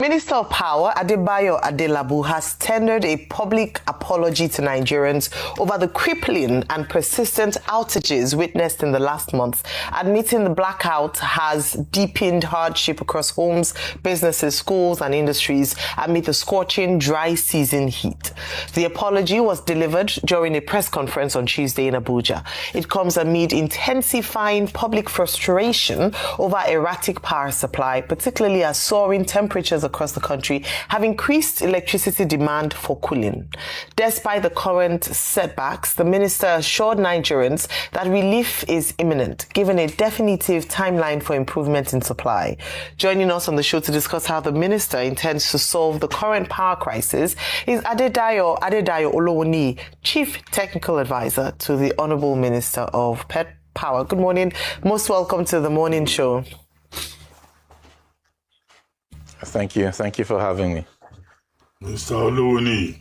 Minister of Power, Adebayo Adelabu, has tendered a public apology to Nigerians over the crippling and persistent outages witnessed in the last month, admitting the blackout has deepened hardship across homes, businesses, schools and industries amid the scorching dry season heat. The apology was delivered during a press conference on Tuesday in Abuja. It comes amid intensifying public frustration over erratic power supply, particularly as soaring temperatures across the country have increased electricity demand for cooling. Despite the current setbacks, the minister assured Nigerians that relief is imminent, given a definitive timeline for improvement in supply. Joining us on the show to discuss how the minister intends to solve the current power crisis is Adedayo Olowoni, Chief Technical Advisor to the Honourable Minister of Power. Good morning. Most welcome to the morning show. Thank you. Thank you for having me. Mr. Olowoni,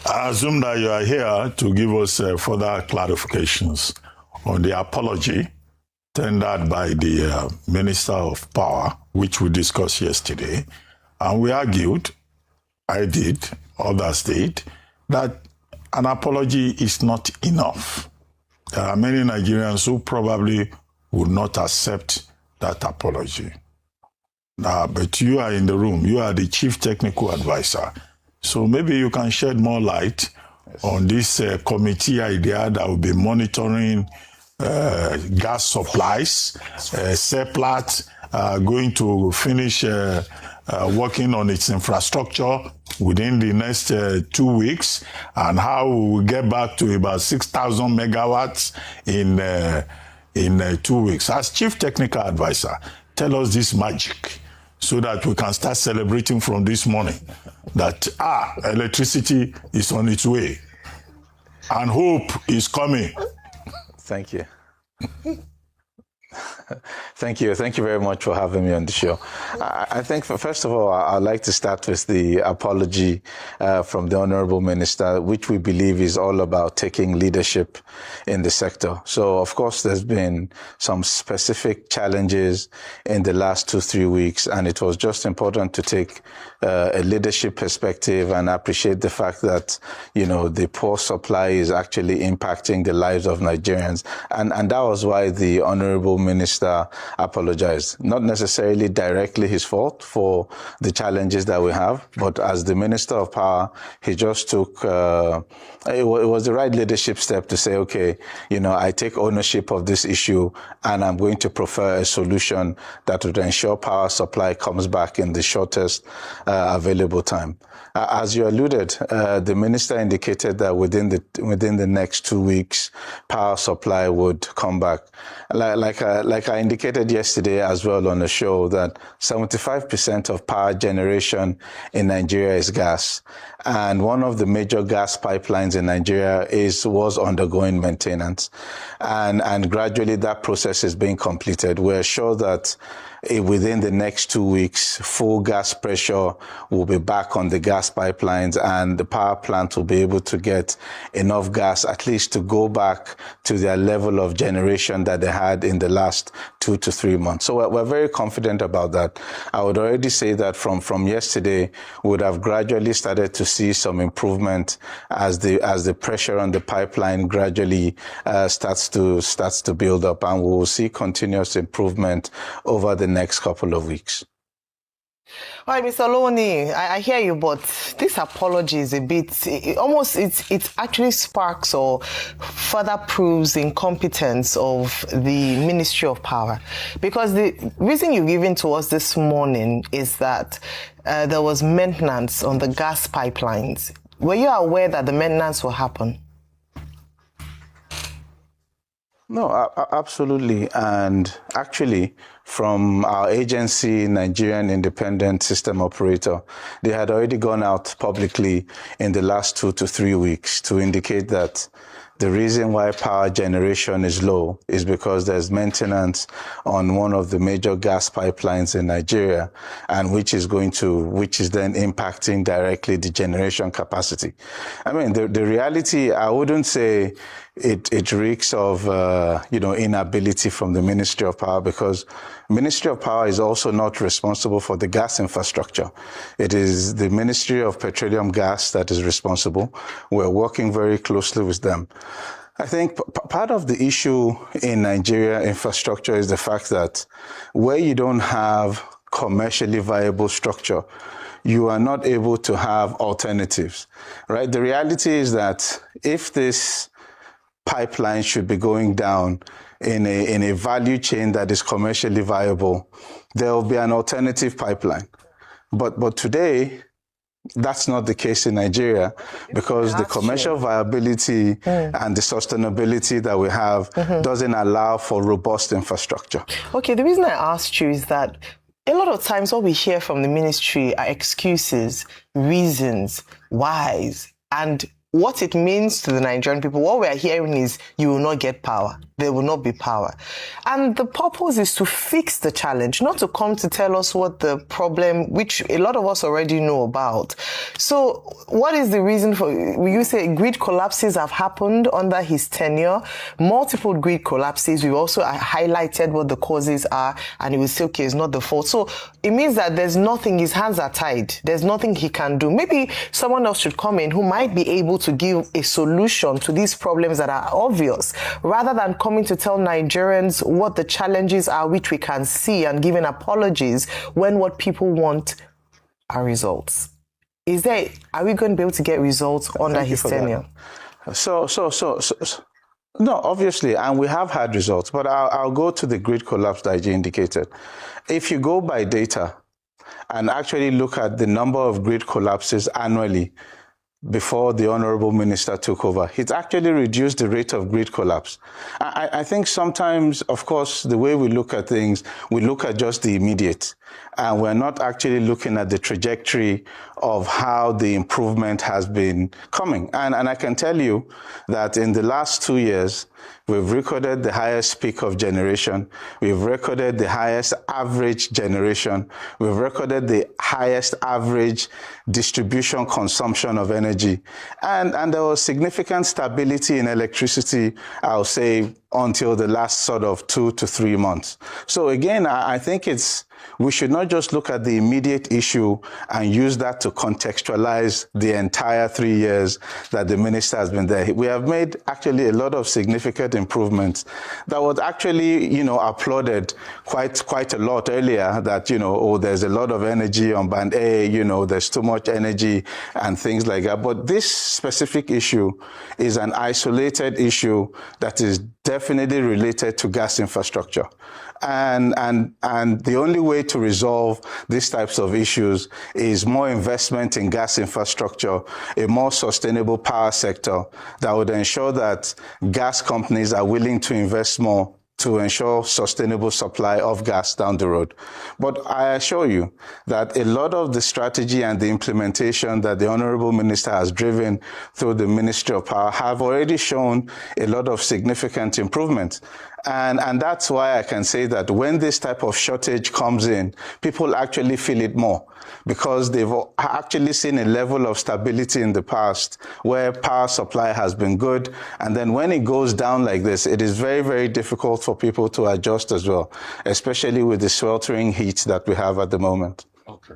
I assume that you are here to give us further clarifications on the apology tendered by the Minister of Power, which we discussed yesterday. And we argued, I did, others did, that an apology is not enough. There are many Nigerians who probably would not accept that apology. But you are in the room. You are the Chief Technical Advisor. So maybe you can shed more light on this committee idea that will be monitoring gas supplies. Seplat going to finish working on its infrastructure within the next 2 weeks, and how we will get back to about 6,000 megawatts in 2 weeks. As Chief Technical Advisor, tell us this magic, so that we can start celebrating from this morning that electricity is on its way and hope is coming. Thank you. Thank you. Thank you very much for having me on the show. I think, first of all, I'd like to start with the apology from the Honorable Minister, which we believe is all about taking leadership in the sector. So, of course, there's been some specific challenges in the last 2-3 weeks, and it was just important to take a leadership perspective and appreciate the fact that, you know, the poor supply is actually impacting the lives of Nigerians. And that was why the Honorable Minister apologized. Not necessarily directly his fault for the challenges that we have, but as the Minister of Power, he just took, it was the right leadership step to say, okay, you know, I take ownership of this issue and I'm going to prefer a solution that would ensure power supply comes back in the shortest available time. As you alluded, the minister indicated that within the next 2 weeks, power supply would come back. Like I indicated yesterday as well on the show, that 75% of power generation in Nigeria is gas, and one of the major gas pipelines in Nigeria was undergoing maintenance, and gradually that process is being completed. We're sure that within the next 2 weeks, full gas pressure will be back on the gas pipelines, and the power plant will be able to get enough gas at least to go back to their level of generation that they had in the last 2 to 3 months. So we're very confident about that. I would already say that from yesterday, we would have gradually started to see some improvement as the pressure on the pipeline gradually starts to build up, and we will see continuous improvement over the next couple of weeks. All right, Mr. Olowoni, I hear you, but this apology is a bit, it actually sparks or further proves incompetence of the Ministry of Power. Because the reason you've given to us this morning is that there was maintenance on the gas pipelines. Were you aware that the maintenance will happen? No, absolutely. And actually, from our agency, Nigerian Independent System Operator, they had already gone out publicly in the last 2 to 3 weeks to indicate that the reason why power generation is low is because there's maintenance on one of the major gas pipelines in Nigeria, and which is then impacting directly the generation capacity. I mean, the reality, I wouldn't say it reeks of inability from the Ministry of Power, because Ministry of Power is also not responsible for the gas infrastructure. It is the Ministry of Petroleum Gas that is responsible. We're working very closely with them. I think part of the issue in Nigeria infrastructure is the fact that where you don't have commercially viable structure, you are not able to have alternatives, right? The reality is that if this pipeline should be going down in a value chain that is commercially viable, there will be an alternative pipeline. But today, that's not the case in Nigeria, because the commercial viability and the sustainability that we have doesn't allow for robust infrastructure. Okay, the reason I asked you is that a lot of times what we hear from the ministry are excuses, reasons, whys, and what it means to the Nigerian people. What we are hearing is you will not get power. There will not be power. And the purpose is to fix the challenge, not to come to tell us what the problem, which a lot of us already know about. So what is the reason for, you say grid collapses have happened under his tenure, multiple grid collapses. We've also highlighted what the causes are, and he will say, okay, it's not the fault. So it means that there's nothing, his hands are tied. There's nothing he can do. Maybe someone else should come in who might be able to give a solution to these problems that are obvious, rather than coming to tell Nigerians what the challenges are, which we can see, and giving apologies when what people want are results. Are we going to be able to get results under his tenure? No, obviously, and we have had results, but I'll go to the grid collapse that you indicated. If you go by data and actually look at the number of grid collapses annually before the Honorable Minister took over, it's actually reduced the rate of grid collapse. I think sometimes, of course, the way we look at things, we look at just the immediate, and we're not actually looking at the trajectory of how the improvement has been coming. And I can tell you that in the last 2 years, we've recorded the highest peak of generation. We've recorded the highest average generation. We've recorded the highest average distribution consumption of energy. And there was significant stability in electricity, I'll say, until the last sort of 2 to 3 months. So again, I think we should not just look at the immediate issue and use that to contextualize the entire 3 years that the minister has been there. We have made actually a lot of significant improvements that was actually, applauded quite a lot earlier, that, there's a lot of energy on band A, there's too much energy and things like that. But this specific issue is an isolated issue that is definitely related to gas infrastructure. And the only way to resolve these types of issues is more investment in gas infrastructure, a more sustainable power sector that would ensure that gas companies are willing to invest more to ensure sustainable supply of gas down the road. But I assure you that a lot of the strategy and the implementation that the Honorable Minister has driven through the Ministry of Power have already shown a lot of significant improvement. And that's why I can say that when this type of shortage comes in, people actually feel it more, because they've actually seen a level of stability in the past where power supply has been good. And then when it goes down like this, it is very, very difficult for people to adjust as well, especially with the sweltering heat that we have at the moment. Okay.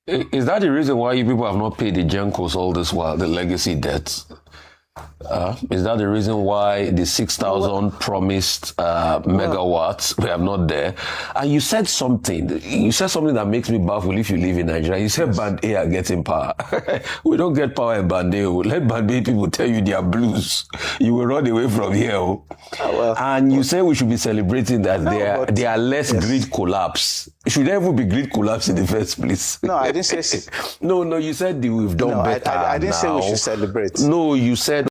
Is that the reason why you people have not paid the GenCos all this while, the legacy debts? Is that the reason why the 6,000 promised megawatts we have not there? And you said something that makes me baffled if you live in Nigeria. You said Band A are getting power. We don't get power in Band A. Let Band A people tell you they are blues. You will run away from here. And you say we should be celebrating that there are less grid collapse. Should there ever be grid collapse in the first place? No, I didn't say... No, you said we've done better. I didn't say we should celebrate. No, you said